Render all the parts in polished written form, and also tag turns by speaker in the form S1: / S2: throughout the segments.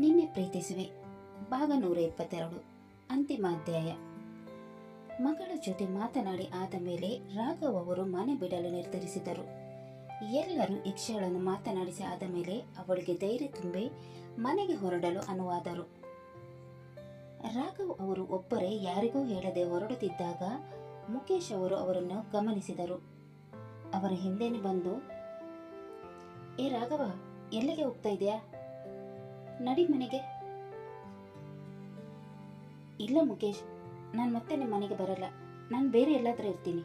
S1: ನಿನ್ನೆ ಪ್ರೀತಿಸುವೆ ಭಾಗ 122 ಅಂತಿಮ ಅಧ್ಯಾಯ. ಮಗಳ ಜೊತೆ ಮಾತನಾಡಿ ಆದ ಮೇಲೆ ರಾಘವ್ ಅವರು ಮನೆ ಬಿಡಲು ನಿರ್ಧರಿಸಿದರು. ಎಲ್ಲರೂ ಇಕ್ಷಳನ್ನು ಮಾತನಾಡಿಸಿ ಆದ ಮೇಲೆ ಅವಳಿಗೆ ಧೈರ್ಯ ತುಂಬಿ ಮನೆಗೆ ಹೊರಡಲು ಅನುವಾದರು. ರಾಘವ್ ಅವರು ಒಬ್ಬರೇ ಯಾರಿಗೂ ಹೇಳದೆ ಹೊರಡುತ್ತಿದ್ದಾಗ ಮುಖೇಶ್ ಅವರು ಅವರನ್ನು ಗಮನಿಸಿದರು. ಅವರ ಹಿಂದೆನೆ ಬಂದು, ಏ ರಾಘವ, ಎಲ್ಲಿಗೆ ಹೋಗ್ತಾ ಇದೆಯಾ? ನಡಿ ಮನೆಗೆ. ಇಲ್ಲ ಮುಖೇಶ್, ನಾನು ಮತ್ತೆ ನಿಮ್ಮ ಮನೆಗೆ ಬರಲ್ಲ. ನಾನು ಬೇರೆ ಎಲ್ಲಾದ್ರೂ ಇರ್ತೀನಿ.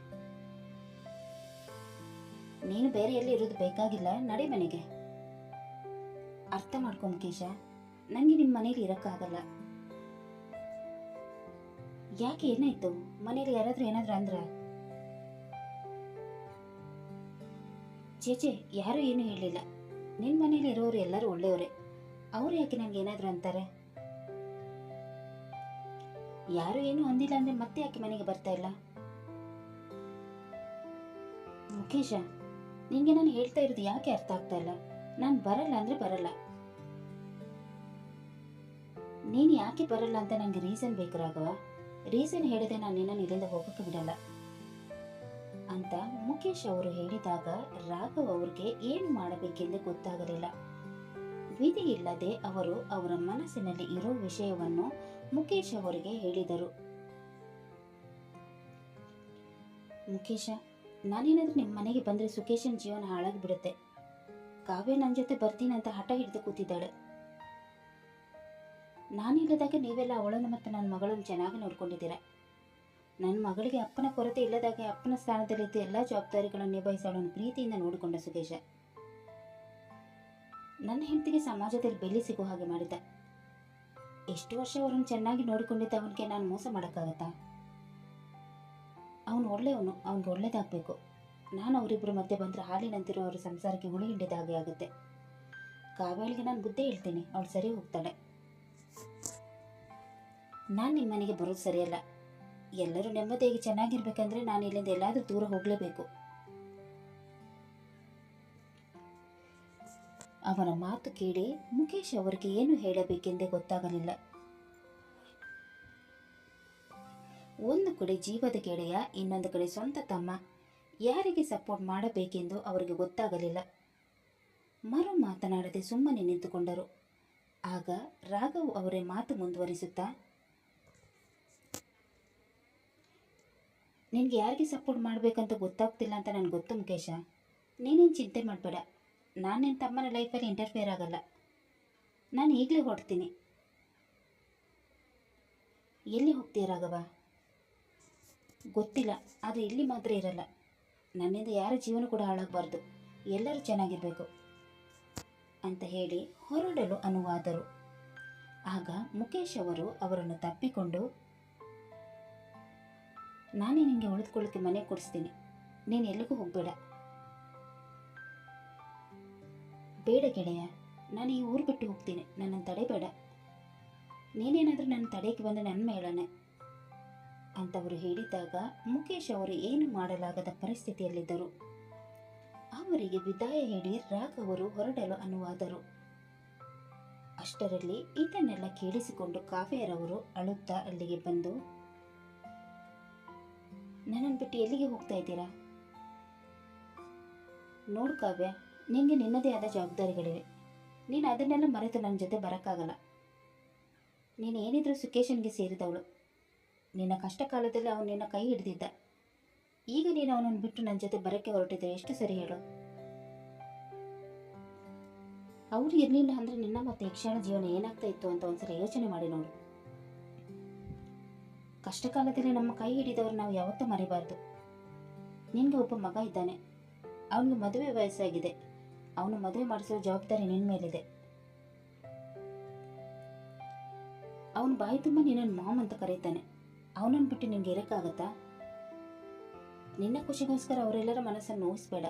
S1: ನೀನು ಬೇರೆ ಎಲ್ಲಿ ಇರೋದು ಬೇಕಾಗಿಲ್ಲ, ನಡಿ ಮನೆಗೆ. ಅರ್ಥ ಮಾಡ್ಕೊ ಮುಖೇಶ, ನನಗೆ ನಿಮ್ಮ ಮನೇಲಿ ಇರೋಕ್ಕಾಗಲ್ಲ. ಯಾಕೆ, ಏನಾಯ್ತು? ಮನೇಲಿ ಯಾರಾದ್ರೂ ಏನಾದ್ರೂ ಅಂದ್ರ? ಚೇಚೆ, ಯಾರು ಏನು ಹೇಳಿಲ್ಲ. ನಿನ್ನ ಮನೇಲಿ ಇರೋರು ಎಲ್ಲರೂ ಒಳ್ಳೆಯವರೇ. ಅವ್ರು ಯಾಕೆ ನನಗೆ ಏನಾದ್ರು ಅಂತಾರೆ? ಯಾರು ಏನು ಅಂದಿಲ್ಲ ಅಂದ್ರೆ ಮತ್ತೆ ಯಾಕೆ ಮನೆಗೆ ಬರ್ತಾ ಇಲ್ಲ? ಮುಖೇಶ, ನಿನ್ಗೆ ನಾನು ಹೇಳ್ತಾ ಇರೋದು ಯಾಕೆ ಅರ್ಥ ಆಗ್ತಾ ಇಲ್ಲ? ನಾನು ಬರಲ್ಲ ಅಂದ್ರೆ ಬರಲ್ಲ. ನೀನು ಯಾಕೆ ಬರಲ್ಲ ಅಂತ ನನಗೆ ರೀಸನ್ ಬೇಕು ರಾಘವ. ರೀಸನ್ ಹೇಳಿದೆ ನಾನು ನಿನ್ನನ್ನು ಇಲ್ಲಿಂದ ಹೋಗಕ್ಕೆ ಬಿಡಲ್ಲ ಅಂತ ಮುಖೇಶ್ ಅವರು ಹೇಳಿದಾಗ ರಾಘವ್ ಅವ್ರಿಗೆ ಏನು ಮಾಡಬೇಕೆಂದು ಗೊತ್ತಾಗಲಿಲ್ಲ. ವಿಧಿ ಇಲ್ಲದೆ ಅವರು ಅವರ ಮನಸ್ಸಿನಲ್ಲಿ ಇರೋ ವಿಷಯವನ್ನು ಮುಖೇಶ್ ಅವರಿಗೆ ಹೇಳಿದರು. ಮುಖೇಶ, ನಾನೇನಾದ್ರೂ ನಿಮ್ಮ ಮನೆಗೆ ಬಂದ್ರೆ ಸುಖೇಶನ್ ಜೀವನ ಹಾಳಾಗಿಬಿಡುತ್ತೆ. ಕಾವ್ಯ ನನ್ನ ಜೊತೆ ಬರ್ತೀನಿ ಅಂತ ಹಠ ಹಿಡಿದು ಕೂತಿದ್ದಾಳೆ. ನಾನಿಲ್ಲದಾಗ ನೀವೆಲ್ಲ ಅವಳನ್ನು ಮತ್ತು ನನ್ನ ಮಗಳನ್ನು ಚೆನ್ನಾಗಿ ನೋಡ್ಕೊಂಡಿದ್ದೀರಾ. ನನ್ನ ಮಗಳಿಗೆ ಅಪ್ಪನ ಕೊರತೆ ಇಲ್ಲದಾಗೆ ಅಪ್ಪನ ಸ್ಥಾನದಲ್ಲಿದ್ದು ಎಲ್ಲ ಜವಾಬ್ದಾರಿಗಳನ್ನು ನಿಭಾಯಿಸೋಳನ್ನು ಪ್ರೀತಿಯಿಂದ ನೋಡಿಕೊಂಡ ಸುಖೇಶ ನನ್ನ ಹೆಂಡತಿಗೆ ಸಮಾಜದಲ್ಲಿ ಬೆಲೆ ಸಿಗೋ ಹಾಗೆ ಮಾಡಿದ್ದ. ಎಷ್ಟು ವರ್ಷ ಅವರನ್ನು ಚೆನ್ನಾಗಿ ನೋಡಿಕೊಂಡಿದ್ದ ಅವನಿಗೆ ನಾನು ಮೋಸ ಮಾಡೋಕ್ಕಾಗತ್ತಾ? ಅವನು ಒಳ್ಳೆಯವನು, ಅವನಿಗೆ ಒಳ್ಳೇದಾಗಬೇಕು. ನಾನು ಅವರಿಬ್ಬರ ಮಧ್ಯೆ ಬಂದರೆ ಹಾಲಿನಂತಿರೋ ಅವರ ಸಂಸಾರಕ್ಕೆ ಹುಳಿ ಹಿಂಡಿದ ಹಾಗೆ ಆಗುತ್ತೆ. ಕಾವ್ಯಾಳಿಗೆ ನಾನು ಬುದ್ಧಿ ಹೇಳ್ತೀನಿ, ಅವಳು ಸರಿ ಹೋಗ್ತಾಳೆ. ನಾನು ನಿಮ್ಮ ಮನೆಗೆ ಬರೋದು ಸರಿಯಲ್ಲ. ಎಲ್ಲರೂ ನೆಮ್ಮದಿಯಾಗಿ ಚೆನ್ನಾಗಿರ್ಬೇಕಂದ್ರೆ ನಾನು ಇಲ್ಲಿಂದ ಎಲ್ಲಾದ್ರೂ ದೂರ ಹೋಗಲೇಬೇಕು. ಅವನ ಮಾತು ಕೇಳಿ ಮುಖೇಶ್ ಅವರಿಗೆ ಏನು ಹೇಳಬೇಕೆಂದೇ ಗೊತ್ತಾಗಲಿಲ್ಲ. ಒಂದು ಕಡೆ ಜೀವದ ಗೆಳೆಯ, ಇನ್ನೊಂದು ಕಡೆ ಸ್ವಂತ ತಮ್ಮ, ಯಾರಿಗೆ ಸಪೋರ್ಟ್ ಮಾಡಬೇಕೆಂದು ಅವರಿಗೆ ಗೊತ್ತಾಗಲಿಲ್ಲ. ಮರು ಮಾತನಾಡದೆ ಸುಮ್ಮನೆ ನಿಂತುಕೊಂಡರು. ಆಗ ರಾಘವ್ ಅವರೇ ಮಾತು ಮುಂದುವರಿಸುತ್ತಾ, ನಿನಗೆ ಯಾರಿಗೆ ಸಪೋರ್ಟ್ ಮಾಡಬೇಕಂತ ಗೊತ್ತಾಗ್ತಿಲ್ಲ ಅಂತ ನನಗೆ ಗೊತ್ತು ಮುಖೇಶ. ನೀನೇನು ಚಿಂತೆ ಮಾಡಬೇಡ. ನಾನು ನಿನ್ನ ತಮ್ಮನ ಲೈಫಲ್ಲಿ ಇಂಟರ್ಫಿಯರ್ ಆಗಲ್ಲ. ನಾನು ಈಗಲೇ ಹೊರಡ್ತೀನಿ. ಎಲ್ಲಿ ಹೋಗ್ತೀಯ ರಾಘವ? ಗೊತ್ತಿಲ್ಲ, ಆದರೆ ಇಲ್ಲಿ ಮಾತ್ರ ಇರಲ್ಲ. ನನ್ನಿಂದ ಯಾರ ಜೀವನ ಕೂಡ ಹಾಳಾಗಬಾರ್ದು. ಎಲ್ಲರೂ ಚೆನ್ನಾಗಿರಬೇಕು ಅಂತ ಹೇಳಿ ಹೊರಡಲು ಅನುವಾದರು. ಆಗ ಮುಖೇಶ್ ಅವರು ಅವರನ್ನು ತಪ್ಪಿಕೊಂಡು, ನಾನೇ ನಿನಗೆ ಉಳಿದುಕೊಳ್ಳೋಕ್ಕೆ ಮನೆ ಕೊಡಿಸ್ತೀನಿ. ನೀನು ಎಲ್ಲಿಗೂ ಹೋಗಬೇಡ. ಬೇಡ ಗೆಳೆಯ, ನಾನು ಈ ಊರು ಬಿಟ್ಟು ಹೋಗ್ತೀನಿ. ನನ್ನನ್ನು ತಡೆಬೇಡ. ನೀನೇನಾದರೂ ನನ್ನ ತಡೆಗೆ ಬಂದರೆ ನನ್ನ ಮೇಳನೆ ಅಂತವರು ಹೇಳಿದಾಗ ಮುಖೇಶ್ ಅವರು ಏನು ಮಾಡಲಾಗದ ಪರಿಸ್ಥಿತಿಯಲ್ಲಿದ್ದರು. ಅವರಿಗೆ ವಿದಾಯ ಹೇಳಿ ರಾಘವರು ಹೊರಡಲು ಅನುವಾದರು. ಅಷ್ಟರಲ್ಲಿ ಇದನ್ನೆಲ್ಲ ಕೇಳಿಸಿಕೊಂಡು ಕಾವ್ಯರವರು ಅಳುತ್ತಾ ಅಲ್ಲಿಗೆ ಬಂದು, ನನ್ನನ್ನು ಬಿಟ್ಟು ಎಲ್ಲಿಗೆ ಹೋಗ್ತಾ ಇದ್ದೀರಾ? ನೋಡು ಕಾವ್ಯ, ನಿನಗೆ ನಿನ್ನದೇ ಆದ ಜವಾಬ್ದಾರಿಗಳಿವೆ. ನೀನು ಅದನ್ನೆಲ್ಲ ಮರೆತು ನನ್ನ ಜೊತೆ ಬರೋಕ್ಕಾಗಲ್ಲ. ನೀನು ಏನಿದ್ರೂ ಸುಕೇಶನ್ಗೆ ಸೇರಿದವಳು. ನಿನ್ನ ಕಷ್ಟ ಕಾಲದಲ್ಲಿ ಅವನು ನಿನ್ನ ಕೈ ಹಿಡಿದಿದ್ದ. ಈಗ ನೀನು ಅವನನ್ನು ಬಿಟ್ಟು ನನ್ನ ಜೊತೆ ಬರೋಕ್ಕೆ ಹೊರಟಿದ್ರೆ ಎಷ್ಟು ಸರಿ ಹೇಳು? ಅವರು ಇರಲಿಲ್ಲ ಅಂದರೆ ನಿನ್ನ ಮತ್ತು ಯಕ್ಷಣ ಜೀವನ ಏನಾಗ್ತಾ ಇತ್ತು ಅಂತ ಒಂದ್ಸಲ ಯೋಚನೆ ಮಾಡಿ ನೋಡು. ಕಷ್ಟ ಕಾಲದಲ್ಲಿ ನಮ್ಮ ಕೈ ಹಿಡಿದವರು ನಾವು ಯಾವತ್ತೂ ಮರಿಬಾರ್ದು. ನಿನಗೆ ಒಬ್ಬ ಮಗ ಇದ್ದಾನೆ. ಅವನಿಗೆ ಮದುವೆ ವಯಸ್ಸಾಗಿದೆ. ಅವನು ಮದುವೆ ಮಾಡಿಸೋ ಜವಾಬ್ದಾರಿ ನಿನ್ನ ಮೇಲಿದೆ. ಅವನು ಬಾಯಿ ತುಂಬ ನಿನ್ನನ್ನು ಮಾಮ್ ಅಂತ ಕರೀತಾನೆ. ಅವನನ್ನು ಬಿಟ್ಟು ನಿನಗೆ ಇರೋಕ್ಕಾಗತ್ತಾ? ನಿನ್ನ ಖುಷಿಗೋಸ್ಕರ ಅವರೆಲ್ಲರ ಮನಸ್ಸನ್ನು ನೋಯಿಸ್ಬೇಡ.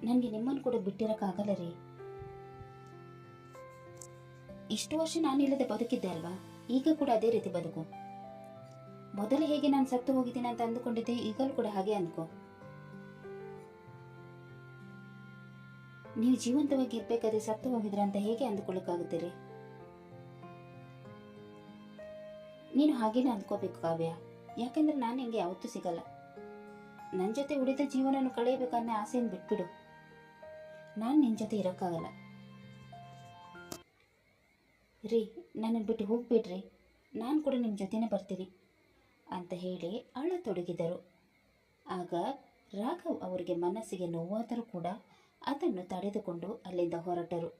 S1: ನನಗೆ ನಿಮ್ಮನ್ನು ಕೂಡ ಬಿಟ್ಟಿರೋಕ್ಕಾಗಲ್ಲ ರೀ. ಇಷ್ಟು ವರ್ಷ ನಾನಿಲ್ಲದೆ ಬದುಕಿದ್ದೆ ಅಲ್ವಾ? ಈಗ ಕೂಡ ಅದೇ ರೀತಿ ಬದುಕು. ಮೊದಲು ಹೇಗೆ ನಾನು ಸತ್ತು ಹೋಗಿದ್ದೀನಿ ಅಂತ ಅಂದುಕೊಂಡಿದ್ದೆ, ಈಗಲೂ ಕೂಡ ಹಾಗೆ ಅಂದ್ಕೋ. ನೀವು ಜೀವಂತವಾಗಿ ಇರ್ಬೇಕಾದ್ರೆ ಸತ್ತು ಹೋಗಿದ್ರ ಅಂತ ಹೇಗೆ ಅಂದುಕೊಳ್ಳಕ್ಕಾಗುತ್ತೀರಿ? ನೀನು ಹಾಗೇನೆ ಅಂದ್ಕೋಬೇಕು ಕಾವ್ಯ. ಯಾಕೆಂದ್ರೆ ನಾನು ನಿಂಗೆ ಯಾವತ್ತೂ ಸಿಗಲ್ಲ. ನನ್ನ ಜೊತೆ ಉಳಿದ ಜೀವನವನ್ನು ಕಳೆಯಬೇಕನ್ನೋ ಆಸೆಯನ್ನು ಬಿಟ್ಬಿಡು. ನಾನು ನಿನ್ನ ಜೊತೆ ಇರೋಕ್ಕಾಗಲ್ಲ ರೀ. ನನ್ನನ್ನು ಬಿಟ್ಟು ಹೋಗ್ಬಿಡ್ರಿ, ನಾನು ಕೂಡ ನಿಮ್ಮ ಜೊತೆನೇ ಬರ್ತೀನಿ ಅಂತ ಹೇಳಿ ಅಳತೊಡಗಿದರು. ಆಗ ರಾಘವ್ ಅವರಿಗೆ ಮನಸ್ಸಿಗೆ ನೋವಾದರೂ ಕೂಡ ಅದನ್ನು ತಡೆದುಕೊಂಡು ಅಲ್ಲಿಂದ ಹೊರಟರು.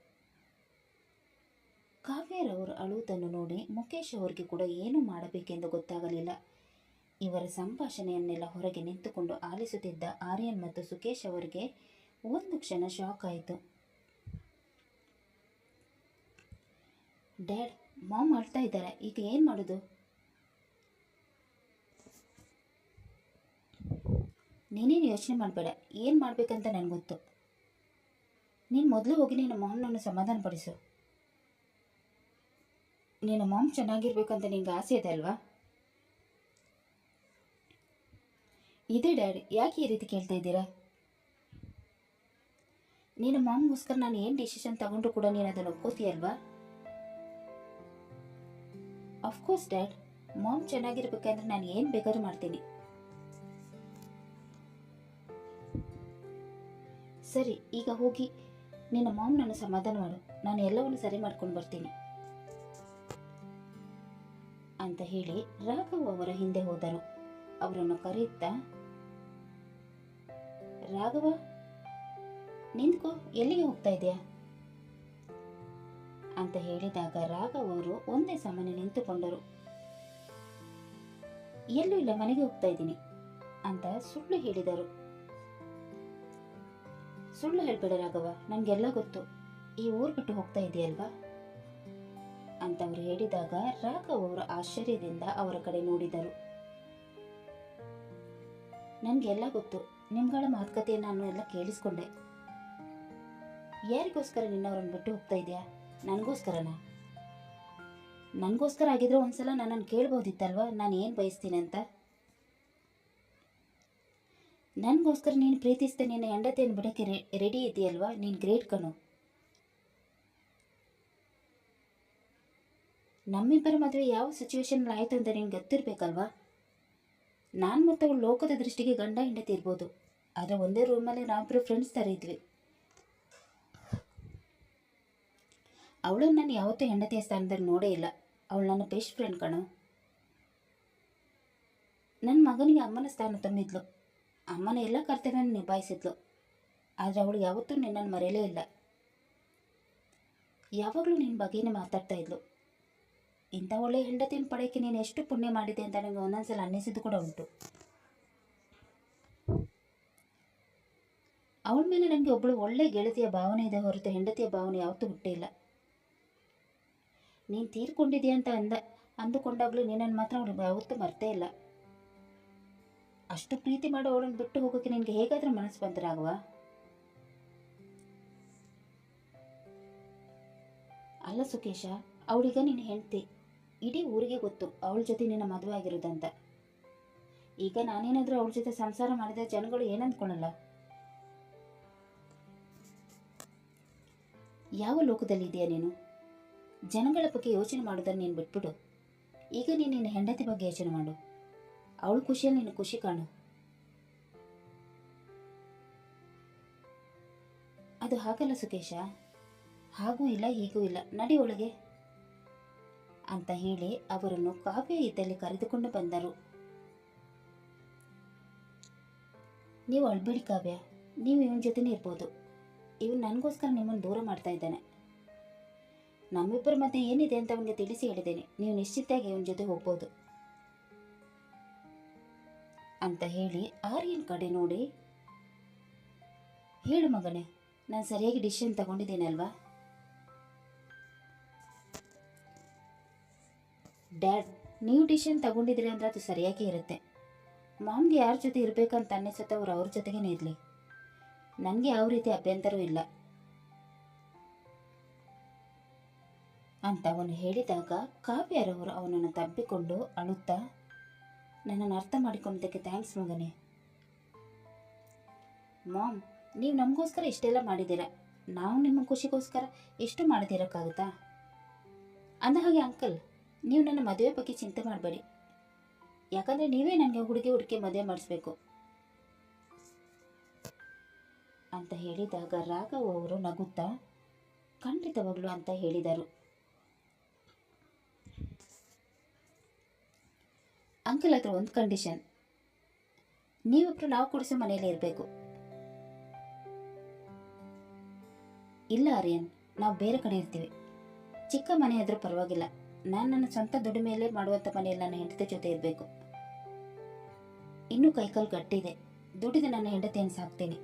S1: ಕಾವ್ಯರವರು ಅಳುವುದನ್ನು ನೋಡಿ ಮುಖೇಶ್ ಅವರಿಗೆ ಕೂಡ ಏನು ಮಾಡಬೇಕೆಂದು ಗೊತ್ತಾಗಲಿಲ್ಲ. ಇವರ ಸಂಭಾಷಣೆಯನ್ನೆಲ್ಲ ಹೊರಗೆ ನಿಂತುಕೊಂಡು ಆಲಿಸುತ್ತಿದ್ದ ಆರ್ಯನ್ ಮತ್ತು ಸುಕೇಶ್ ಅವರಿಗೆ ಒಂದು ಕ್ಷಣ ಶಾಕ್ ಆಯಿತು. ಡ್ಯಾಡ್, ಮಾಮ್ ಅಳ್ತಾ ಇದ್ದಾರೆ, ಈಗ ಏನು ಮಾಡೋದು? ನೀನೇನು ಯೋಚನೆ ಮಾಡಬೇಡ, ಏನು ಮಾಡಬೇಕಂತ ನನಗೆ ಗೊತ್ತು. ನೀನು ಮೊದಲು ಹೋಗಿ ನಿನ್ನ ಮಾಮ್ನನ್ನು ಸಮಾಧಾನ ಪಡಿಸು. ನಿನ್ನ ಮಾಮ್ ಚೆನ್ನಾಗಿರ್ಬೇಕಂತ ನಿಂಗೆ ಆಸೆ ಇದೆ ಅಲ್ವಾ? ಇದೆ ಡ್ಯಾಡ್, ಯಾಕೆ ಈ ರೀತಿ ಕೇಳ್ತಾ ಇದ್ದೀರಾ? ನಿನ್ನ ಮಾಮ್ಗೋಸ್ಕರ ನಾನು ಏನು ಡಿಸಿಷನ್ ತಗೊಂಡ್ರು ಕೂಡ ನೀನು ಅದನ್ನು ಒಪ್ಕೋತೀಯಲ್ವಾ? ಅಫ್ಕೋರ್ಸ್ ಡ್ಯಾಡ್, ಮಾಮ್ ಚೆನ್ನಾಗಿರ್ಬೇಕಂದ್ರೆ ನಾನು ಏನು ಬೇಕಾದ್ರೂ ಮಾಡ್ತೀನಿ. ಸರಿ, ಈಗ ಹೋಗಿ ನಿನ್ನ ಮಾಮ್ ನನ್ನ ಸಮಾಧಾನ ಮಾಡು, ನಾನು ಎಲ್ಲವನ್ನು ಸರಿ ಮಾಡ್ಕೊಂಡು ಬರ್ತೀನಿ ಅಂತ ಹೇಳಿ ರಾಘವ್ ಅವರ ಹಿಂದೆ ಹೋದರು. ಅವರನ್ನು ಕರೆಯುತ್ತಾ, ರಾಘವ ನಿಂತ್ಕೋ, ಎಲ್ಲಿಗೆ ಹೋಗ್ತಾ ಇದೆಯಾ ಅಂತ ಹೇಳಿದಾಗ ರಾಘವ್ ಅವರು ಒಂದೇ ಸಮನೆ ನಿಂತುಕೊಂಡರು. ಎಲ್ಲೂ ಇಲ್ಲ, ಮನೆಗೆ ಹೋಗ್ತಾ ಇದ್ದೀನಿ ಅಂತ ಸುಳ್ಳು ಹೇಳಿದರು. ಸುಳ್ಳು ಹೇಳ್ಬೇಡ ರಾಘವ, ನನಗೆಲ್ಲ ಗೊತ್ತು, ಈ ಊರು ಬಿಟ್ಟು ಹೋಗ್ತಾ ಇದೆಯಲ್ವಾ ಅಂತ ಅವರು ಹೇಳಿದಾಗ ರಾಘವ್ ಅವರು ಆಶ್ಚರ್ಯದಿಂದ ಅವರ ಕಡೆ ನೋಡಿದರು. ನನಗೆಲ್ಲ ಗೊತ್ತು, ನಿಮ್ಗಳ ಮಾತುಕತೆಯನ್ನು ನಾನು ಎಲ್ಲ ಕೇಳಿಸ್ಕೊಂಡೆ. ಯಾರಿಗೋಸ್ಕರ ನಿನ್ನವರನ್ನು ಬಿಟ್ಟು ಹೋಗ್ತಾ ಇದೆಯಾ? ನನಗೋಸ್ಕರನಾ? ನನಗೋಸ್ಕರ ಆಗಿದ್ರೆ ಒಂದ್ಸಲ ನನ್ನನ್ನು ಕೇಳ್ಬೋದಿತ್ತಲ್ವಾ ನಾನು ಏನು ಬಯಸ್ತೀನಿ ಅಂತ. ನನಗೋಸ್ಕರ ನೀನು ಪ್ರೀತಿಸ್ತಾ ನಿನ್ನ ಹೆಂಡತಿಯನ್ನು ಬಿಡೋಕ್ಕೆ ರೆಡಿ ಇದೆಯಲ್ವಾ? ನೀನು ಗ್ರೇಟ್ ಕಣು. ನಮ್ಮಿಬ್ಬರ ಮದುವೆ ಯಾವ ಸಿಚುವೇಶನ್ ಆಯಿತು ಅಂತ ನಿನ್ಗೆ ಗೊತ್ತಿರಬೇಕಲ್ವಾ? ನಾನು ಮತ್ತು ಅವಳು ಲೋಕದ ದೃಷ್ಟಿಗೆ ಗಂಡ ಹೆಂಡತಿ ಇರ್ಬೋದು, ಆದರೆ ಒಂದೇ ರೂಮಲ್ಲಿ ನಾವಿಬ್ಬರು ಫ್ರೆಂಡ್ಸ್ ಥರ ಇದ್ವಿ. ಅವಳನ್ನು ನಾನು ಯಾವತ್ತೂ ಹೆಂಡತಿಯ ಸ್ಥಾನದಲ್ಲಿ ನೋಡೇ ಇಲ್ಲ. ಅವಳು ನನ್ನ ಬೆಸ್ಟ್ ಫ್ರೆಂಡ್ ಕಣೋ. ನನ್ನ ಮಗನಿಗೆ ಅಮ್ಮನ ಸ್ಥಾನ ತುಂಬಿದ್ಲು, ಅಮ್ಮನ ಎಲ್ಲ ಕರ್ತವ್ಯವನ್ನು ನಿಭಾಯಿಸಿದ್ಲು. ಆದರೆ ಅವಳು ಯಾವತ್ತೂ ನಿನ್ನನ್ನು ಮರೆಯಲೇ ಇಲ್ಲ. ಯಾವಾಗಲೂ ನಿನ್ನ ಬಗ್ಗೆನೇ ಮಾತಾಡ್ತಾ ಇದ್ಲು. ಇಂಥ ಒಳ್ಳೆಯ ಹೆಂಡತಿಯನ್ನು ಪಡೆಯೋಕ್ಕೆ ನೀನು ಎಷ್ಟು ಪುಣ್ಯ ಮಾಡಿದೆ ಅಂತ ನನಗೆ ಒಂದೊಂದ್ಸಲ ಅನ್ನಿಸಿದ್ದು ಕೂಡ ಉಂಟು. ಅವಳ ಮೇಲೆ ನನಗೆ ಒಬ್ಬಳು ಒಳ್ಳೆ ಗೆಳತಿಯ ಭಾವನೆ ಇದೆ ಹೊರತು ಹೆಂಡತಿಯ ಭಾವನೆ ಯಾವತ್ತೂ ಹುಟ್ಟಿಲ್ಲ. ನೀನು ತೀರ್ಕೊಂಡಿದೆಯಾ ಅಂತ ಅಂದುಕೊಂಡಾಗಲೂ ನಿನ್ನನ್ನು ಮಾತ್ರ ಅವಳು ಯಾವತ್ತೂ ಮರ್ತೇ ಇಲ್ಲ. ಅಷ್ಟು ಪ್ರೀತಿ ಮಾಡೋ ಅವಳನ್ನು ಬಿಟ್ಟು ಹೋಗೋಕ್ಕೆ ನಿನಗೆ ಹೇಗಾದರೂ ಮನಸ್ಸು ಬಂದರಾಗವಾ? ಅಲ್ಲ ಸುಕೇಶ, ಅವಳೀಗ ನಿನ್ನ ಹೆಂಡತಿ, ಇಡೀ ಊರಿಗೆ ಗೊತ್ತು ಅವಳ ಜೊತೆ ನಿನ್ನ ಮದುವೆ ಆಗಿರೋದಂತ. ಈಗ ನಾನೇನಾದರೂ ಅವಳ ಜೊತೆ ಸಂಸಾರ ಮಾಡಿದ ಜನಗಳು ಏನಂದ್ಕೊಳ್ಳಲ್ಲ? ಯಾವ ಲೋಕದಲ್ಲಿ ಇದೆಯಾ ನೀನು? ಜನಗಳ ಬಗ್ಗೆ ಯೋಚನೆ ಮಾಡೋದನ್ನು ನೀನು ಬಿಟ್ಬಿಡು. ಈಗ ನೀನು ನಿನ್ನ ಹೆಂಡತಿ ಬಗ್ಗೆ ಯೋಚನೆ ಮಾಡು. ಅವಳು ಖುಷಿಯಲ್ಲಿ ನೀನು ಖುಷಿ ಕಾಣು. ಅದು ಹಾಗಲ್ಲ ಸುಕೇಶ, ಹಾಗೂ ಇಲ್ಲ ಹೀಗೂ ಇಲ್ಲ, ನಡಿ ಒಳಗೆ ಅಂತ ಹೇಳಿ ಅವರನ್ನು ಕಾವ್ಯ ಇದ್ದಲ್ಲಿ ಕರೆದುಕೊಂಡು ಬಂದರು. ನೀವು ಅಳ್ಬೇಡಿ ಕಾವ್ಯ, ನೀವು ಇವನ ಜೊತೆನೇ ಇರ್ಬೋದು. ಇವನು ನನಗೋಸ್ಕರ ನಿಮ್ಮನ್ನು ದೂರ ಮಾಡ್ತಾ ಇದ್ದಾನೆ. ನಮ್ಮಿಬ್ಬರ ಮಧ್ಯೆ ಏನಿದೆ ಅಂತ ಅವನಿಗೆ ತಿಳಿಸಿ ಹೇಳಿದ್ದೇನೆ. ನೀವು ನಿಶ್ಚಿತಾಗಿ ಇವನ ಜೊತೆ ಹೋಗ್ಬೋದು ಅಂತ ಹೇಳಿ ಆರ್ಯನ್ ಕಡೆ ನೋಡಿ, ಹೇಳು ಮಗನೇ, ನಾನು ಸರಿಯಾಗಿ ಡಿಸಿಷನ್ ತಗೊಂಡಿದ್ದೇನಲ್ವಾ? ಡ್ಯಾಡ್, ನೀವು ಡಿಸಿಷನ್ ತಗೊಂಡಿದ್ದೀರಿ ಅಂದರೆ ಅದು ಸರಿಯಾಗಿ ಇರುತ್ತೆ. ಮಾಮ್ಗೆ ಯಾರ ಜೊತೆ ಇರಬೇಕಂತ ಅನ್ನಿಸುತ್ತೆ ಅವ್ರು ಅವ್ರ ಜೊತೆಗೇ ಇರಲಿ. ನನಗೆ ಯಾವ ರೀತಿ ಅಭ್ಯಂತರವೂ ಇಲ್ಲ ಅಂತ ಅವನು ಹೇಳಿದಾಗ ಕಾವ್ಯರವರು ಅವನನ್ನು ತಬ್ಬಿಕೊಂಡು ಅಳುತ್ತಾ, ನನ್ನನ್ನು ಅರ್ಥ ಮಾಡಿಕೊಂಡಿದ್ದಕ್ಕೆ ಥ್ಯಾಂಕ್ಸ್ ಮಗನೇ. ಮಾಮ್, ನೀವು ನಮಗೋಸ್ಕರ ಇಷ್ಟೆಲ್ಲ ಮಾಡಿದ್ದೀರ. ನಾವು ನಿಮ್ಮ ಖುಷಿಗೋಸ್ಕರ ಎಷ್ಟು ಮಾಡದಿರೋಕ್ಕಾಗುತ್ತಾ? ಅಂದ ಹಾಗೆ ಅಂಕಲ್, ನೀವು ನನ್ನ ಮದುವೆ ಬಗ್ಗೆ ಚಿಂತೆ ಮಾಡಬೇಡಿ. ಯಾಕಂದರೆ ನೀವೇ ನನಗೆ ಹುಡುಕಿ ಮದುವೆ ಮಾಡಿಸ್ಬೇಕು ಅಂತ ಹೇಳಿದಾಗ ರಾಘವ್ ಅವರು ನಗುತ್ತಾ ಖಂಡಿತವಾಗ್ಲು ಅಂತ ಹೇಳಿದರು. ಅಂಕಲ್, ಹತ್ರ ಒಂದು ಕಂಡೀಷನ್, ನೀವಿಬ್ರು ನಾವು ಕೊಡಿಸೋ ಮನೆಯಲ್ಲೇ ಇರಬೇಕು. ಇಲ್ಲ ಆರ್ಯನ್, ನಾವು ಬೇರೆ ಕಡೆ ಇರ್ತೀವಿ. ಚಿಕ್ಕ ಮನೆ ಆದರೂ ಪರವಾಗಿಲ್ಲ, ನಾನು ನನ್ನ ಸ್ವಂತ ದುಡಿಮೆಯಲ್ಲೇ ಮಾಡುವಂಥ ಮನೆಯಲ್ಲಿ ನನ್ನ ಹೆಂಡತಿ ಜೊತೆ ಇರಬೇಕು. ಇನ್ನೂ ಕೈಕಾಲು ಗಟ್ಟಿದೆ, ದುಡಿದ ನನ್ನ ಹೆಂಡತಿಯನ್ನು ಸಾಕ್ತೀನಿ.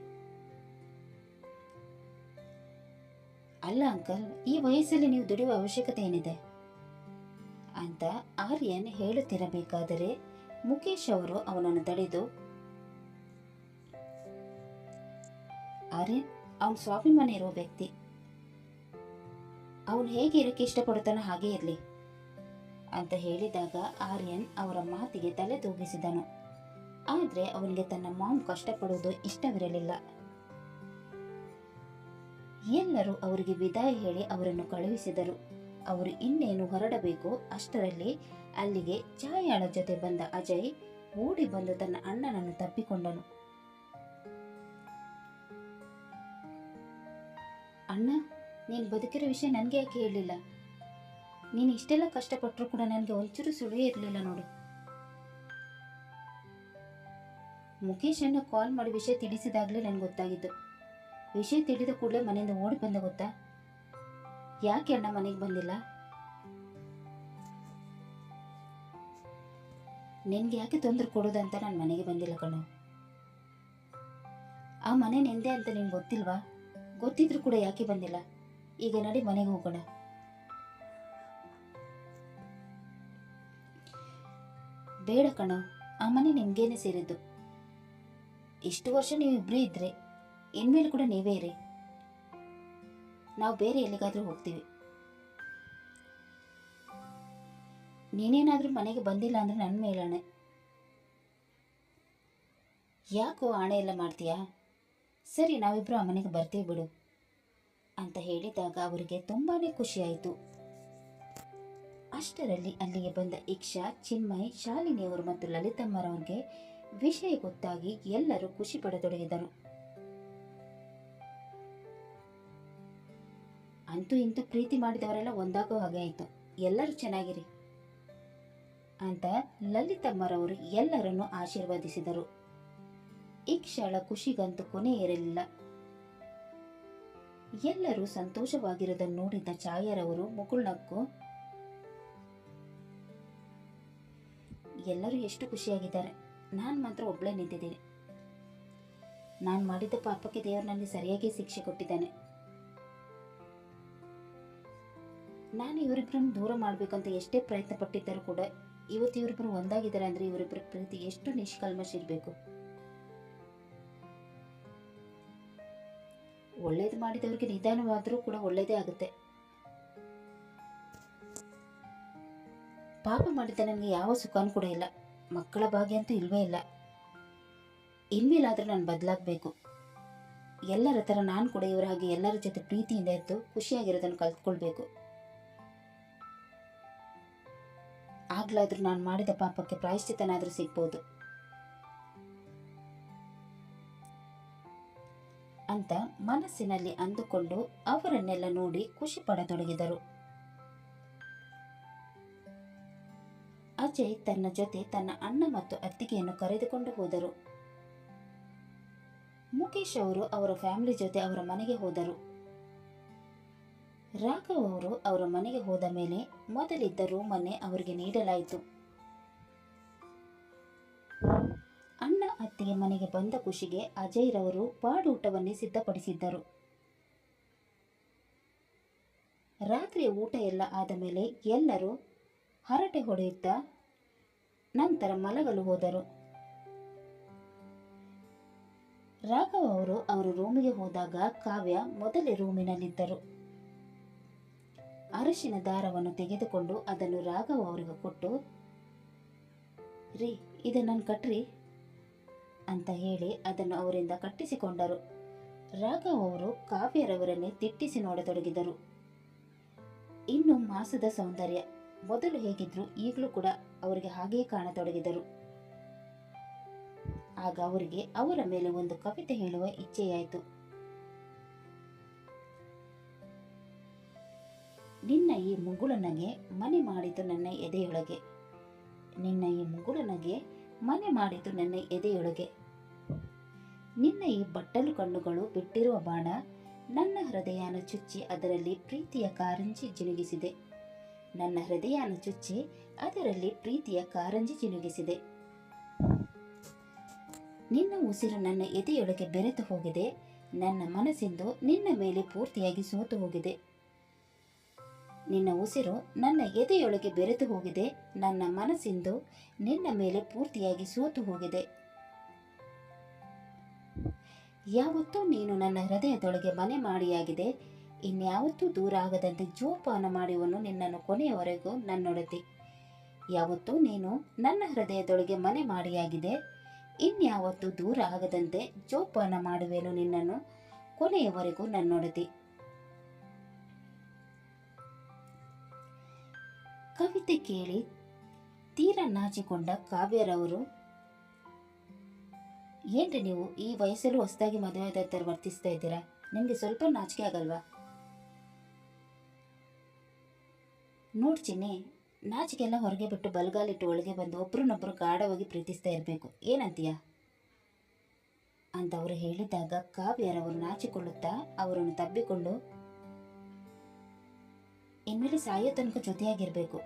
S1: ಅಲ್ಲ ಅಂಕಲ್, ಈ ವಯಸ್ಸಲ್ಲಿ ನೀವು ದುಡಿಯುವ ಅವಶ್ಯಕತೆ ಏನಿದೆ ಅಂತ ಆರ್ಯನ್ ಹೇಳುತ್ತಿರಬೇಕಾದರೆ ಮುಖೇಶ್ ಅವರು ಅವನನ್ನು ತಡೆದು, ಆರ್ಯನ್ ಅವನು ಸ್ವಾಭಿಮಾನ ಇರುವ ವ್ಯಕ್ತಿ. ಅವನು ಹೇಗೆ ಇರೋಕ್ಕೆ ಇಷ್ಟಪಡುತ್ತಾನೋ ಹಾಗೇ ಇರಲಿ ಅಂತ ಹೇಳಿದಾಗ ಆರ್ಯನ್ ಅವರ ಮಾತಿಗೆ ತಲೆ ತೂಗಿಸಿದನು. ಆದರೆ ಅವನಿಗೆ ತನ್ನ ಮಾಮ್ ಕಷ್ಟಪಡುವುದು ಇಷ್ಟವಿರಲಿಲ್ಲ. ಎಲ್ಲರೂ ಅವರಿಗೆ ವಿದಾಯ ಹೇಳಿ ಅವರನ್ನು ಕಳುಹಿಸಿದರು. ಅವರು ಇನ್ನೇನು ಹೊರಡಬೇಕು ಅಷ್ಟರಲ್ಲಿ ಅಲ್ಲಿಗೆ ಛಾಯಾಳ ಜೊತೆ ಬಂದ ಅಜಯ್ ಓಡಿ ಬಂದು ತನ್ನ ಅಣ್ಣನನ್ನು ತಪ್ಪಿಕೊಂಡನು. ಅಣ್ಣ, ನೀನು ಬದುಕಿರೋ ವಿಷಯ ನನಗೆ ಯಾಕೆ ಹೇಳಲಿಲ್ಲ? ನೀನು ಇಷ್ಟೆಲ್ಲ ಕಷ್ಟಪಟ್ಟರು ಕೂಡ ನನಗೆ ಒಂಚೂರು ಸುಳಿಯೇ ಇರಲಿಲ್ಲ ನೋಡು. ಮುಖೇಶ್ ಅಣ್ಣ ಕಾಲ್ ಮಾಡಿ ವಿಷಯ ತಿಳಿಸಿದಾಗಲೇ ನನಗೆ ಗೊತ್ತಾಗಿದ್ದು. ವಿಷಯ ತಿಳಿದ ಕೂಡಲೇ ಮನೆಯಿಂದ ಓಡಿ ಬಂದ ಗೊತ್ತಾ? ಯಾಕೆ ಅಣ್ಣ ಮನೆಗೆ ಬಂದಿಲ್ಲ? ನಿನ್ಗೆ ಯಾಕೆ ತೊಂದರೆ ಕೊಡೋದಂತ ನಾನು ಮನೆಗೆ ಬಂದಿಲ್ಲ ಕಣೋ. ಆ ಮನೆ ನಿಂದೆ ಅಂತ ನಿನ್ಗೆ ಗೊತ್ತಿಲ್ವಾ? ಗೊತ್ತಿದ್ರು ಕೂಡ ಯಾಕೆ ಬಂದಿಲ್ಲ? ಈಗ ನಡಿ ಮನೆಗೆ ಹೋಗೋಣ. ಬೇಡ ಕಣೋ, ಆ ಮನೆ ನಿಮ್ಗೇನೆ ಸೇರಿದ್ದು. ಇಷ್ಟು ವರ್ಷ ನೀವು ಇಬ್ಬರೇ ಇದ್ರೆ ಇನ್ಮೇಲೆ ಕೂಡ ನೀವೇ ಇರಿ. ನಾವು ಬೇರೆ ಎಲ್ಲಿಗಾದ್ರೂ ಹೋಗ್ತೀವಿ. ನೀನೇನಾದ್ರೂ ಮನೆಗೆ ಬಂದಿಲ್ಲ ಅಂದ್ರೆ ನನ್ನ ಮೇಲಾಣೆ. ಯಾಕೋ ಆಣೆ ಎಲ್ಲ ಮಾಡ್ತೀಯಾ? ಸರಿ, ನಾವಿಬ್ರು ಆ ಮನೆಗೆ ಬರ್ತೀವಿ ಬಿಡು ಅಂತ ಹೇಳಿದಾಗ ಅವರಿಗೆ ತುಂಬಾನೇ ಖುಷಿಯಾಯಿತು. ಅಷ್ಟರಲ್ಲಿ ಅಲ್ಲಿಗೆ ಬಂದ ಇಕ್ಷಾ, ಚಿನ್ಮಯ್, ಶಾಲಿನಿಯವರು ಮತ್ತು ಲಲಿತಮ್ಮರವರಿಗೆ ವಿಷಯ ಗೊತ್ತಾಗಿ ಎಲ್ಲರೂ ಖುಷಿ ಪಡತೊಡಗಿದರು. ಅಂತೂ ಇಂತೂ ಪ್ರೀತಿ ಮಾಡಿದವರೆಲ್ಲ ಒಂದಾಗೋ ಹಾಗೆ ಆಯಿತು. ಎಲ್ಲರೂ ಚೆನ್ನಾಗಿರಿ ಅಂತ ಲಲಿತಮ್ಮರವರು ಎಲ್ಲರನ್ನೂ ಆಶೀರ್ವದಿಸಿದರು. ಇಕ್ಷಾಳ ಖುಷಿಗಂತೂ ಕೊನೆ ಇರಲಿಲ್ಲ. ಎಲ್ಲರೂ ಸಂತೋಷವಾಗಿರುವುದನ್ನು ನೋಡಿದ ಛಾಯಾರವರು ಮುಗುಳ್ನಕ್ಕು, ಎಲ್ಲರೂ ಎಷ್ಟು ಖುಷಿಯಾಗಿದ್ದಾರೆ, ನಾನು ಮಾತ್ರ ಒಬ್ಬಳೇ ನಿಂತಿದ್ದೀನಿ. ನಾನು ಮಾಡಿದ ಪಾಪಕ್ಕೆ ದೇವರು ನನಗೆ ಸರಿಯಾಗಿ ಶಿಕ್ಷೆ ಕೊಟ್ಟಿದ್ದಾನೆ. ನಾನು ಇವರಿಬ್ಬರನ್ನು ದೂರ ಮಾಡಬೇಕಂತ ಎಷ್ಟೇ ಪ್ರಯತ್ನ ಪಟ್ಟಿದ್ದರೂ ಕೂಡ ಇವತ್ತು ಇವರಿಬ್ಬರು ಒಂದಾಗಿದ್ದಾರೆ ಅಂದರೆ ಇವರಿಬ್ಬರ ಪ್ರೀತಿ ಎಷ್ಟು ನಿಷ್ಕಲ್ಮಶ ಇರಬೇಕು. ಒಳ್ಳೇದು ಮಾಡಿದವರಿಗೆ ನಿಧಾನವಾದರೂ ಕೂಡ ಒಳ್ಳೇದೇ ಆಗುತ್ತೆ. ಪಾಪ ಮಾಡಿದ ನನಗೆ ಯಾವ ಸುಖನೂ ಕೂಡ ಇಲ್ಲ, ಮಕ್ಕಳ ಭಾಗ್ಯ ಅಂತೂ ಇಲ್ವೇ ಇಲ್ಲ. ಇನ್ಮೇಲಾದರೂ ನಾನು ಬದಲಾಗಬೇಕು. ಎಲ್ಲರ ಥರ ನಾನು ಕೂಡ ಇವರ ಹಾಗೆ ಎಲ್ಲರ ಜೊತೆ ಪ್ರೀತಿಯಿಂದ ಇದ್ದು ಖುಷಿಯಾಗಿರೋದನ್ನು ಕಲ್ತ್ಕೊಳ್ಬೇಕು. ಆಗ್ಲಾದ್ರೂ ನಾನು ಮಾಡಿದ ಪಾಪಕ್ಕೆ ಪ್ರಾಯಶ್ಚಿತ್ತನಾದರೂ ಸಿಗ್ಬೋದು ಅಂತ ಮನಸ್ಸಿನಲ್ಲಿ ಅಂದುಕೊಂಡು ಅವರನ್ನೆಲ್ಲ ನೋಡಿ ಖುಷಿ ಪಡತೊಡಗಿದರು. ಅಜಯ್ ತನ್ನ ಜೊತೆ ತನ್ನ ಅಣ್ಣ ಮತ್ತು ಅತ್ತಿಗೆಯನ್ನು ಕರೆದುಕೊಂಡು ಹೋದರು. ಮುಖೇಶ್ ಅವರು ಅವರ ಫ್ಯಾಮಿಲಿ ಜೊತೆ ಅವರ ಮನೆಗೆ ಹೋದರು. ರಾಘವ್ ಅವರು ಅವರ ಮನೆಗೆ ಹೋದ ಮೇಲೆ ಮೊದಲಿದ್ದ ರೂಮನ್ನೇ ಅವರಿಗೆ ನೀಡಲಾಯಿತು. ಅಣ್ಣ ಅತ್ತಿಗೆ ಮನೆಗೆ ಬಂದ ಖುಷಿಗೆ ಅಜಯ್ ರವರು ಬಾಡೂಟವನ್ನೇ ಸಿದ್ಧಪಡಿಸಿದ್ದರು. ರಾತ್ರಿ ಊಟ ಎಲ್ಲ ಆದ ಮೇಲೆ ಎಲ್ಲರೂ ಹರಟೆ ಹೊಡೆಯುತ್ತಾ ನಂತರ ಮಲಗಲು ಹೋದರು. ರಾಘವ್ ಅವರು ಅವರ ರೂಮಿಗೆ ಹೋದಾಗ ಕಾವ್ಯ ಮೊದಲೇ ರೂಮಿನಲ್ಲಿದ್ದರು. ಅರಶಿನ ದಾರವನ್ನು ತೆಗೆದುಕೊಂಡು ಅದನ್ನು ರಾಘವ್ ಅವರಿಗೆ ಕೊಟ್ಟು, ರೀ, ಇದನ್ನು ಕಟ್ರಿ ಅಂತ ಹೇಳಿ ಅದನ್ನು ಅವರಿಂದ ಕಟ್ಟಿಸಿಕೊಂಡರು. ರಾಘವ್ ಅವರು ಕಾವ್ಯರವರನ್ನೇ ದಿಟ್ಟಿಸಿ ನೋಡತೊಡಗಿದರು. ಇನ್ನು ಮಾಸದ ಸೌಂದರ್ಯ ಮೊದಲು ಹೇಗಿದ್ರು ಈಗಲೂ ಕೂಡ ಅವರಿಗೆ ಹಾಗೆಯೇ ಕಾಣತೊಡಗಿದರು. ಆಗ ಅವರಿಗೆ ಅವರ ಮೇಲೆ ಒಂದು ಕವಿತೆ ಹೇಳುವ ಇಚ್ಛೆಯಾಯಿತು. ನಿನ್ನ ಈ ಮುಗುಳನಗೆ ಮನೆ ಮಾಡಿತು ನನ್ನ ಎದೆಯೊಳಗೆ, ನಿನ್ನ ಈ ಮುಗುಳನಗೆ ಮನೆ ಮಾಡಿತು ನನ್ನ ಎದೆಯೊಳಗೆ, ನಿನ್ನ ಈ ಬಟ್ಟಲು ಕಣ್ಣುಗಳು ಬಿಟ್ಟಿರುವ ಬಾಣ ನನ್ನ ಹೃದಯನ ಚುಚ್ಚಿ ಅದರಲ್ಲಿ ಪ್ರೀತಿಯ ಕಾರಂಜಿ ಜಿನುಗಿಸಿದೆ, ನನ್ನ ಹೃದಯನ ಚುಚ್ಚಿ ಅದರಲ್ಲಿ ಪ್ರೀತಿಯ ಕಾರಂಜಿ ಜಿನುಗಿಸಿದೆ. ನಿನ್ನ ಉಸಿರು ನನ್ನ ಎದೆಯೊಳಗೆ ಬೆರೆತು ಹೋಗಿದೆ, ನನ್ನ ಮನಸ್ಸಿಂದು ನಿನ್ನ ಮೇಲೆ ಪೂರ್ತಿಯಾಗಿ ಸೋತು ಹೋಗಿದೆ. ನಿನ್ನ ಉಸಿರು ನನ್ನ ಎದೆಯೊಳಗೆ ಬೆರೆತು ಹೋಗಿದೆ, ನನ್ನ ಮನಸ್ಸಿಂದು ನಿನ್ನ ಮೇಲೆ ಪೂರ್ತಿಯಾಗಿ ಸೋತು ಹೋಗಿದೆ. ಯಾವತ್ತೂ ನೀನು ನನ್ನ ಹೃದಯದೊಳಗೆ ಮನೆ ಮಾಡಿಯಾಗಿದೆ, ಇನ್ಯಾವತ್ತೂ ದೂರ ಆಗದಂತೆ ಜೋಪಾನ ಮಾಡುವನು ನಿನ್ನನ್ನು ಕೊನೆಯವರೆಗೂ ನನ್ನೊಡತಿ. ಯಾವತ್ತೂ ನೀನು ನನ್ನ ಹೃದಯದೊಳಗೆ ಮನೆ ಮಾಡಿಯಾಗಿದೆ, ಇನ್ಯಾವತ್ತೂ ದೂರ ಆಗದಂತೆ ಜೋಪಾನ ಮಾಡುವೆನು ನಿನ್ನನ್ನು ಕೊನೆಯವರೆಗೂ ನನ್ನೊಡತಿ. ಕವಿತೆ ಕೇಳಿ ತೀರಾ ನಾಚಿಕೊಂಡ ಕಾವ್ಯರವರು, ಏನ್ರಿ ನೀವು ಈ ವಯಸ್ಸಲ್ಲೂ ಹೊಸದಾಗಿ ಮದುವೆ ಆದ ಥರ ವರ್ತಿಸ್ತಾ ಇದ್ದೀರಾ? ನಿಮಗೆ ಸ್ವಲ್ಪ ನಾಚಿಕೆ ಆಗಲ್ವಾ? ನೋಡ್ ಚಿನ್ನಿ, ನಾಚಿಕೆಲ್ಲ ಹೊರಗೆ ಬಿಟ್ಟು ಬಲಗಾಲಿಟ್ಟು ಒಳಗೆ ಬಂದು ಒಬ್ರನ್ನೊಬ್ರು ಗಾಢವಾಗಿ ಪ್ರೀತಿಸ್ತಾ ಇರಬೇಕು, ಏನಂತೀಯ ಅಂತ ಅವರು ಹೇಳಿದಾಗ ಕಾವ್ಯರವರು ನಾಚಿಕೊಳ್ಳುತ್ತಾ ಅವರನ್ನು ತಬ್ಬಿಕೊಂಡು, ಇನ್ಮೇಲೆ ಸಾಯೋ ತನಕ ಜೊತೆಯಾಗಿರ್ಬೇಕು,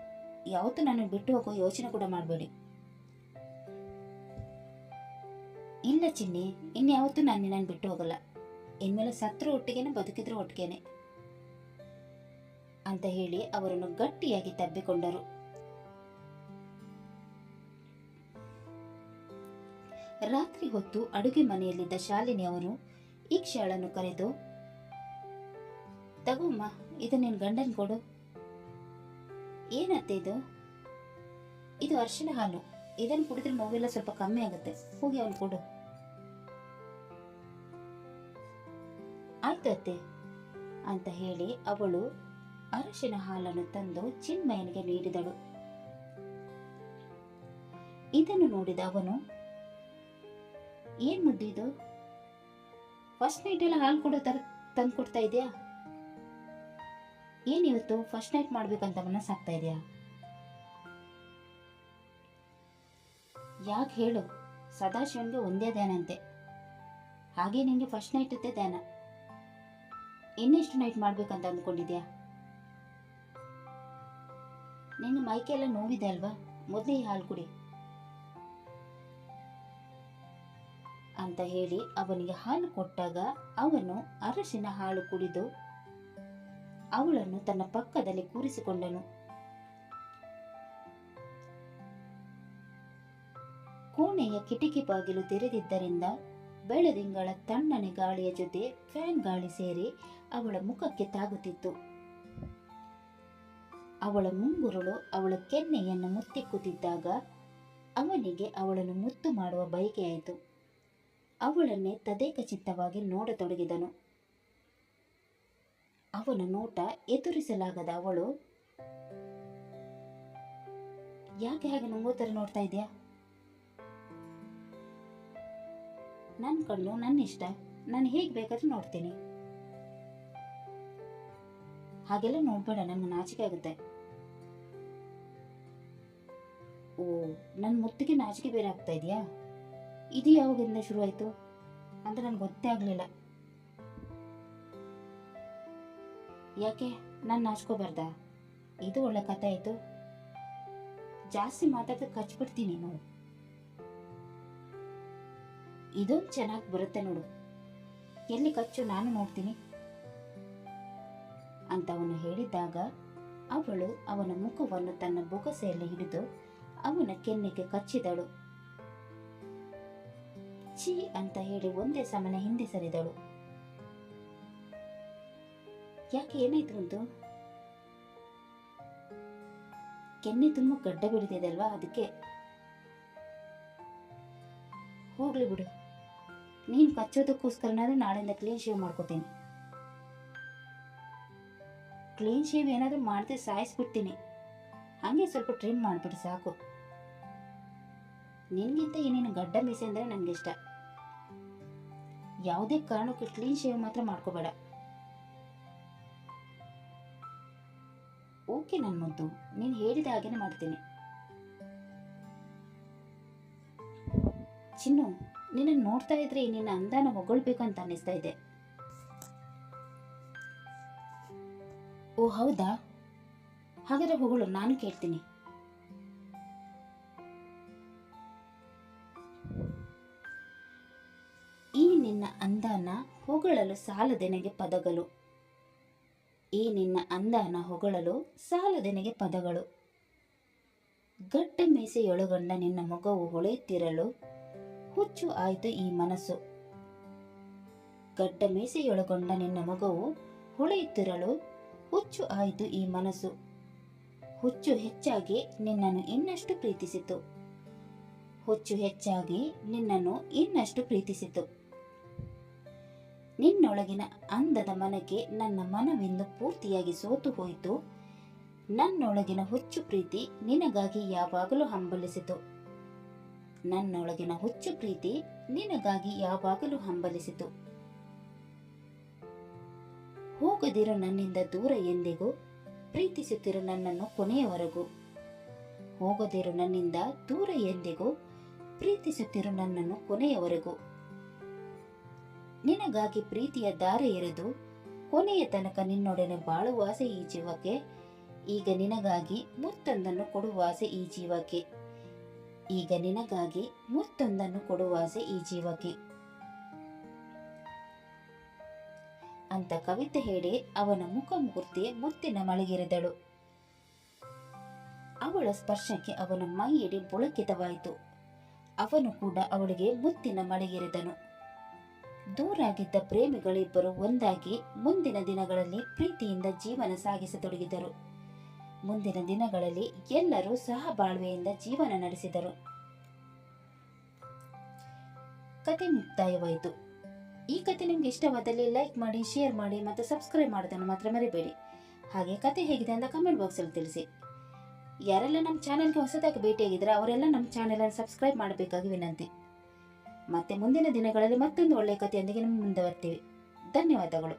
S1: ಯಾವತ್ತೂ ನಾನು ಬಿಟ್ಟು ಹೋಗೋ ಯೋಚನೆ ಕೂಡ ಮಾಡಬೇಡಿ. ಇಲ್ಲ ಚಿನ್ನಿ, ಇನ್ಯಾವತ್ತೂ ನಾನು ನಿನ್ನನ್ನು ಬಿಟ್ಟು ಹೋಗಲ್ಲ, ಇನ್ಮೇಲೆ ಸತ್ರು ಒಟ್ಟಿಗೆನೆ ಬದುಕಿದ್ರು ಒಟ್ಟಿಗೆನೆ ಅಂತ ಹೇಳಿ ಅವರನ್ನು ಗಟ್ಟಿಯಾಗಿ ತಬ್ಬಿಕೊಂಡರು. ರಾತ್ರಿ ಹೊತ್ತು ಅಡುಗೆ ಮನೆಯಲ್ಲಿದ್ದ ಶಾಲಿನಿ ಅವರು ಈಕ್ಷಾಳನ್ನು ಕರೆದು, ತಗೋಮ್ಮ, ಇದು ನಿನ್ ಗಂಡನ್ ಕೊಡು. ಏನತ್ತೆ ಇದು? ಇದು ಅರಿಶಿನ ಹಾಲು, ಇದನ್ನು ಕುಡಿದ್ರೆ ನೋವೆಲ್ಲ ಸ್ವಲ್ಪ ಕಮ್ಮಿ ಆಗುತ್ತೆ, ಹೋಗಿ ಅವನು ಕೊಡು. ಆಯ್ತು ಅತ್ತೆ ಅಂತ ಹೇಳಿ ಅವಳು ಅರಿಶಿನ ಹಾಲನ್ನು ತಂದು ಚಿನ್ಮಯನಿಗೆ ನೀಡಿದಳು. ಇದನ್ನು ನೋಡಿದ ಅವನು, ಏನ್ ಮುದ್ದಿದು, ಫಸ್ಟ್ ನೈಟ್ ಎಲ್ಲ ಹಾಲು ಕೊಡೋ ತರ ತಂದು ಕೊಡ್ತಾ ಇದೆಯಾ? ಏನಿವತ್ತು ಫಸ್ಟ್ ನೈಟ್ ಮಾಡ್ಬೇಕಂತ ಮನಸ್ಸಾಗ್ತಾ ಇದೆಯಾ? ಯಾಕೆ ಹೇಳು, ಸದಾಶಿವನ್ಗೆ ಒಂದೇ ಧ್ಯಾನ ಅಂತೆ, ಹಾಗೆ ನಿಂಗೆ ಫಸ್ಟ್ ನೈಟ್ ಇತ್ತೆ ಧ್ಯಾನ. ಇನ್ನೆಷ್ಟು ನೈಟ್ ಮಾಡ್ಬೇಕಂತ ಅಂದ್ಕೊಂಡಿದ್ಯಾ? ನಿನ್ನ ಮೈಕೆಲ್ಲ ನೋವಿದೆ ಅಲ್ವಾ, ಮೊದಲೇ ಹಾಲು ಕುಡಿ ಅಂತ ಹೇಳಿ ಅವನಿಗೆ ಹಾಲು ಕೊಟ್ಟಾಗ ಅವನು ಅರಶಿನ ಹಾಲು ಕುಡಿದು ಅವಳನ್ನು ತನ್ನ ಪಕ್ಕದಲ್ಲಿ ಕೂರಿಸಿಕೊಂಡನು. ಕೋಣೆಯ ಕಿಟಕಿ ಬಾಗಿಲು ತೆರೆದಿದ್ದರಿಂದ ಬೆಳದಿಂಗಳ ತಣ್ಣನೆ ಗಾಳಿಯ ಜೊತೆ ಫ್ಯಾನ್ ಗಾಳಿ ಸೇರಿ ಅವಳ ಮುಖಕ್ಕೆ ತಾಗುತ್ತಿತ್ತು. ಅವಳ ಮುಂಗುರುಳು ಅವಳ ಕೆನ್ನೆಯನ್ನು ಮುತ್ತಿಕ್ಕುತ್ತಿದ್ದಾಗ ಅವನಿಗೆ ಅವಳನ್ನು ಮುತ್ತು ಮಾಡುವ ಬಯಕೆಯಾಯಿತು. ಅವಳನ್ನೇ ತದೇಕಚಿತ್ತವಾಗಿ ನೋಡತೊಡಗಿದನು. ಅವನ ನೋಟ ಎದುರಿಸಲಾಗದ ಅವಳು, ಯಾಕೆ ಹಾಗೆ ನುಂಗೋ ತರ ನೋಡ್ತಾ ಇದೆಯಾ? ನನ್ನ ಕಣ್ಣು ನನ್ನ ಇಷ್ಟ, ನಾನು ಹೇಗೆ ಬೇಕಾದ್ರೂ ನೋಡ್ತೀನಿ, ಹಾಗೆಲ್ಲ ನೋಡ್ಬೇಡ, ನನ್ಗೆ ನಾಚಿಕೆ ಆಗುತ್ತೆ. ಓ, ನನ್ನ ಮುತ್ತಿಗೆ ನಾಚಿಕೆ ಬೇರೆ ಆಗ್ತಾ ಇದೆಯಾ? ಇದು ಯಾವಾಗಿಂದ ಶುರು ಆಯ್ತು ಅಂತ ನನ್ಗೆ ಗೊತ್ತೇ ಆಗ್ಲಿಲ್ಲ. ಯಾಕೆ ನಾನು ನಾಚ್ಕೋಬಾರ್ದ? ಇದು ಒಳ್ಳೆ ಕಥೆ ಆಯ್ತು. ಜಾಸ್ತಿ ಮಾತಾಡಿದ್ರೆ ಕಚ್ಬಿಡ್ತೀನಿ ನೋಡು. ಇದೊಂದು ಚೆನ್ನಾಗಿ ಬರುತ್ತೆ ನೋಡು, ಎಲ್ಲಿ ಕಚ್ಚು ನಾನು ನೋಡ್ತೀನಿ ಅಂತ ಅವನು ಹೇಳಿದಾಗ ಅವಳು ಅವನ ಮುಖವನ್ನು ತನ್ನ ಬೊಗಸೆಯಲ್ಲಿ ಹಿಡಿದು ಅವನ ಕೆನ್ನೆಗೆ ಕಚ್ಚಿದಳು. ಛೀ ಅಂತ ಹೇಳಿ ಒಂದೇ ಸಮನೆ ಹಿಂದೆ ಸರಿದಳು. ಯಾಕೆ, ಏನಾಯ್ತು ಬಂತು? ಕೆನ್ನೆ ತುಂಬ ಗಡ್ಡ ಬಿಡಿದಿದೆ ಅಲ್ವಾ, ಅದಕ್ಕೆ. ಹೋಗ್ಲಿ ಬಿಡು, ನೀನು ಕಚ್ಚೋದಕ್ಕೋಸ್ಕರನಾದ್ರೂ ನಾಳೆಯಿಂದ ಕ್ಲೀನ್ ಶೇವ್ ಮಾಡ್ಕೋತೀನಿ. ಕ್ಲೀನ್ ಶೇವ್ ಏನಾದರೂ ಮಾಡದೆ ಸಾಯಿಸ್ಬಿಡ್ತೀನಿ. ಹಾಗೆ ಸ್ವಲ್ಪ ಟ್ರಿಮ್ ಮಾಡಿಬಿಟ್ಟು ಸಾಕು. ನಿನಗಿಂತ ಏನೇನು ಗಡ್ಡ ಮೀಸೆ ಅಂದರೆ ನನಗೆ ಇಷ್ಟ. ಯಾವುದೇ ಕಾರಣಕ್ಕೂ ಕ್ಲೀನ್ ಶೇವ್ ಮಾತ್ರ ಮಾಡ್ಕೋಬೇಡ. ಓಕೆ ನನ್ನ ಮುದ್ದು, ನೀನು ಹೇಳಿದ ಹಾಗೇನೆ ಮಾಡ್ತೀನಿ. ಚಿನ್ನು, ನಿನ್ನನ್ನು ನೋಡ್ತಾ ಇದ್ರೆ ನಿನ್ನ ಅಂದಾನ ಹೊಗಳ್ಬೇಕು ಅಂತ ಅನ್ನಿಸ್ತಾ ಇದೆ. ಓ ಹೌದಾ, ಹಾಗಾದ್ರೆ ಹೊಗಳು, ನಾನು ಕೇಳ್ತೀನಿ. ಈ ನಿನ್ನ ಅಂದಾನ ಹೊಗಳಲು ಸಾಲದೆನಗೆ ಪದಗಳು. ಈ ನಿನ್ನ ಅಂದಾನ ಹೊಗಳಲು ಸಾಲದೆನಗೆ ಪದಗಳು. ಗಡ್ಡ ಮೀಸೆಯೊಳಗೊಂಡ ನಿನ್ನ ಮೊಗವು ಹೊಳೆಯುತ್ತಿರಲು ಹುಚ್ಚು ಆಯಿತು ಈ ಮನಸ್ಸು. ಗಡ್ಡ ಮೀಸೆಯೊಳಗೊಂಡ ನಿನ್ನ ಮೊಗವು ಹೊಳೆಯುತ್ತಿರಲು ಹುಚ್ಚು ಆಯಿತು ಈ ಮನಸ್ಸು. ಹುಚ್ಚು ಹೆಚ್ಚಾಗಿ ನಿನ್ನನ್ನು ಇನ್ನಷ್ಟು ಪ್ರೀತಿಸಿತು. ಹುಚ್ಚು ಹೆಚ್ಚಾಗಿ ನಿನ್ನನ್ನು ಇನ್ನಷ್ಟು ಪ್ರೀತಿಸಿತು. ನಿನ್ನೊಳಗಿನ ಅಂದದ ಮನಕ್ಕೆ ನನ್ನ ಮನವಿಂದು ಪೂರ್ತಿಯಾಗಿ ಸೋತು ಹೋಯಿತು. ನನ್ನೊಳಗಿನ ಹುಚ್ಚು ಪ್ರೀತಿ ನಿನಗಾಗಿ ಯಾವಾಗಲೂ ಹಂಬಲಿಸಿತು. ನನ್ನೊಳಗಿನ ಹುಚ್ಚು ಪ್ರೀತಿ ನಿನಗಾಗಿ ಯಾವಾಗಲೂ ಹಂಬಲಿಸಿತು. ಹೋಗದಿರು ನನ್ನಿಂದ ದೂರ ಎಂದಿಗೂ, ಪ್ರೀತಿಸುತ್ತಿರು ನನ್ನನ್ನು ಕೊನೆಯವರೆಗೂ. ಹೋಗದಿರು ನನ್ನಿಂದ ದೂರ ಎಂದಿಗೂ, ಪ್ರೀತಿಸುತ್ತಿರು ನನ್ನನ್ನು ಕೊನೆಯವರೆಗೂ. ನಿನಗಾಗಿ ಪ್ರೀತಿಯ ದಾರೆ ಎರೆದು ಕೊನೆಯ ತನಕ ನಿನ್ನೊಡನೆ ಬಾಳುವ ಆಸೆ ಈ ಜೀವಕ್ಕೆ. ಈಗ ನಿನಗಾಗಿ ಮುತ್ತೊಂದನ್ನು ಕೊಡುವ ಆಸೆ ಈ ಜೀವಕ್ಕೆ. ಈಗ ನಿನಗಾಗಿ ಮುತ್ತೊಂದನ್ನು ಕೊಡುವ ಆಸೆ ಈ ಜೀವಕ್ಕೆ ಅಂತ ಕವಿತೆ ಹೇಳಿ ಅವನ ಮುಖಮೂರ್ತಿ ಮುತ್ತಿನ ಮಳೆಗೆರೆದಳು. ಅವಳ ಸ್ಪರ್ಶಕ್ಕೆ ಅವನ ಮೈಯಿಡಿ ಪುಳಕಿತವಾಯಿತು. ಅವನು ಕೂಡ ಅವಳಿಗೆ ಮುತ್ತಿನ ಮಳೆಗೆರೆದನು. ದೂರಾಗಿದ್ದ ಪ್ರೇಮಿಗಳಿಬ್ಬರು ಒಂದಾಗಿ ಮುಂದಿನ ದಿನಗಳಲ್ಲಿ ಪ್ರೀತಿಯಿಂದ ಜೀವನ ಸಾಗಿಸತೊಡಗಿದರು. ಮುಂದಿನ ದಿನಗಳಲ್ಲಿ ಎಲ್ಲರೂ ಸಹಬಾಳ್ವೆಯಿಂದ ಜೀವನ ನಡೆಸಿದರು. ಕತೆ ಮುಕ್ತಾಯವಾಯಿತು. ಈ ಕತೆ ನಿಮ್ಗೆ ಇಷ್ಟವಾದಲ್ಲಿ ಲೈಕ್ ಮಾಡಿ, ಶೇರ್ ಮಾಡಿ ಮತ್ತು ಸಬ್ಸ್ಕ್ರೈಬ್ ಮಾಡೋದನ್ನು ಮಾತ್ರ ಮರಿಬೇಡಿ. ಹಾಗೆ ಕತೆ ಹೇಗಿದೆ ಅಂತ ಕಮೆಂಟ್ ಬಾಕ್ಸಲ್ಲಿ ತಿಳಿಸಿ. ಯಾರೆಲ್ಲ ನಮ್ಮ ಚಾನೆಲ್ಗೆ ಹೊಸದಾಗಿ ಭೇಟಿಯಾಗಿದ್ರೆ ಅವರೆಲ್ಲ ನಮ್ಮ ಚಾನೆಲನ್ನು ಸಬ್ಸ್ಕ್ರೈಬ್ ಮಾಡಬೇಕಾಗಿ ವಿನಂತಿ. ಮತ್ತೆ ಮುಂದಿನ ದಿನಗಳಲ್ಲಿ ಮತ್ತೊಂದು ಒಳ್ಳೆಯ ಕಥೆಯೊಂದಿಗೆ ನಮ್ಮ ಮುಂದೆ ಬರ್ತೀವಿ. ಧನ್ಯವಾದಗಳು.